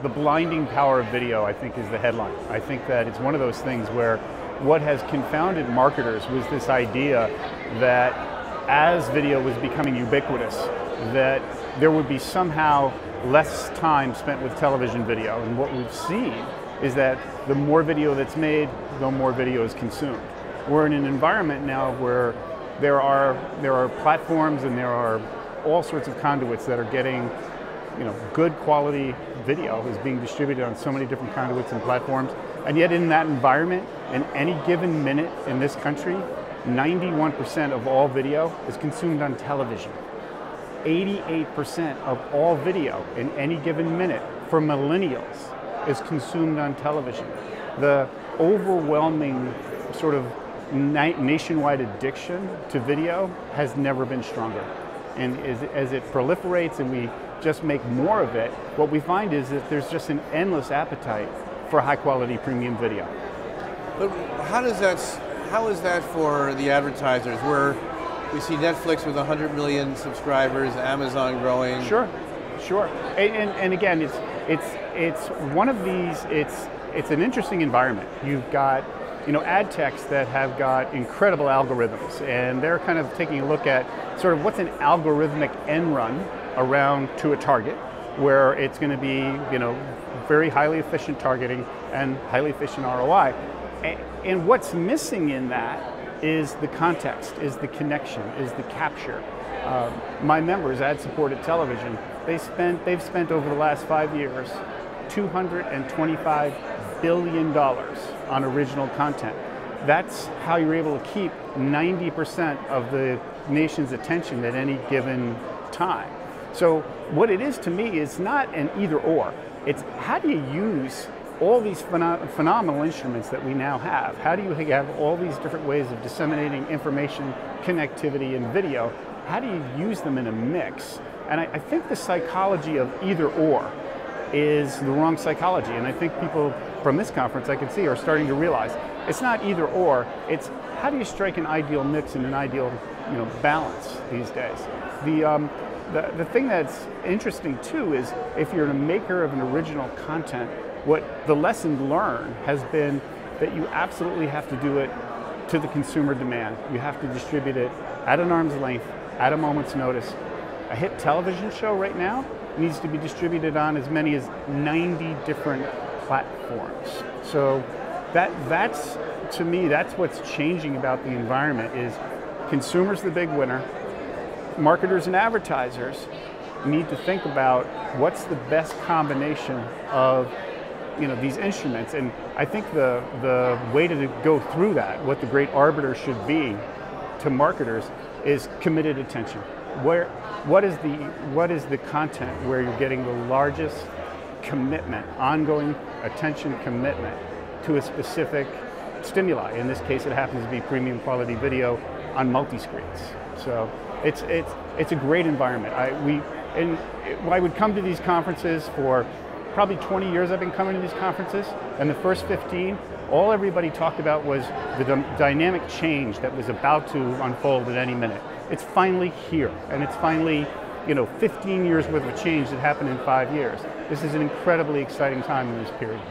The blinding power of video, I think, is the headline. I think that it's one of those things where what has confounded marketers was this idea that as video was becoming ubiquitous, that there would be somehow less time spent with television video. And what we've seen is that the more video that's made, the more video is consumed. We're in an environment now where there are platforms and there are all sorts of conduits that are getting good quality video is being distributed on so many different conduits and platforms. And yet in that environment, in any given minute in this country, 91% of all video is consumed on television. 88% of all video in any given minute for millennials is consumed on television. The overwhelming sort of nationwide addiction to video has never been stronger. And as it proliferates and we just make more of it, what we find is that there's just an endless appetite for high quality premium video. But how is that for the advertisers, where we see Netflix with 100 million subscribers, Amazon growing? Sure. And again, it's one of these, it's an interesting environment. You've got ad techs that have got incredible algorithms, and they're kind of taking a look at sort of what's an algorithmic end run around to a target, where it's going to be very highly efficient targeting and highly efficient ROI. And what's missing in that is the context, is the connection, is the capture. My members, ad-supported television, they've spent over the last 5 years $225 billion on original content. That's how you're able to keep 90% of the nation's attention at any given time. So what it is to me is not an either or. It's how do you use all these phenomenal instruments that we now have? How do you have all these different ways of disseminating information, connectivity, and video? How do you use them in a mix? And I think the psychology of either or is the wrong psychology. And I think people from this conference, I can see, are starting to realize it's not either or, it's how do you strike an ideal mix and an ideal balance these days. The thing that's interesting too is if you're a maker of an original content, what the lesson learned has been that you absolutely have to do it to the consumer demand. You have to distribute it at an arm's length, at a moment's notice. A hit television show right now needs to be distributed on as many as 90 different platforms. So that's, to me, that's what's changing about the environment is consumers the big winner. Marketers and advertisers need to think about what's the best combination of these instruments. And I think the way to go through that, what the great arbiter should be to marketers, is committed attention. What is the content where you're getting the largest commitment, ongoing attention commitment to a specific stimuli? In this case, it happens to be premium quality video on multi-screens. So it's a great environment. I would come to these conferences for probably 20 years. I've been coming to these conferences, and the first 15, all everybody talked about was the dynamic change that was about to unfold at any minute. It's finally here, and it's finally 15 years worth of change that happened in 5 years. This is an incredibly exciting time in this period.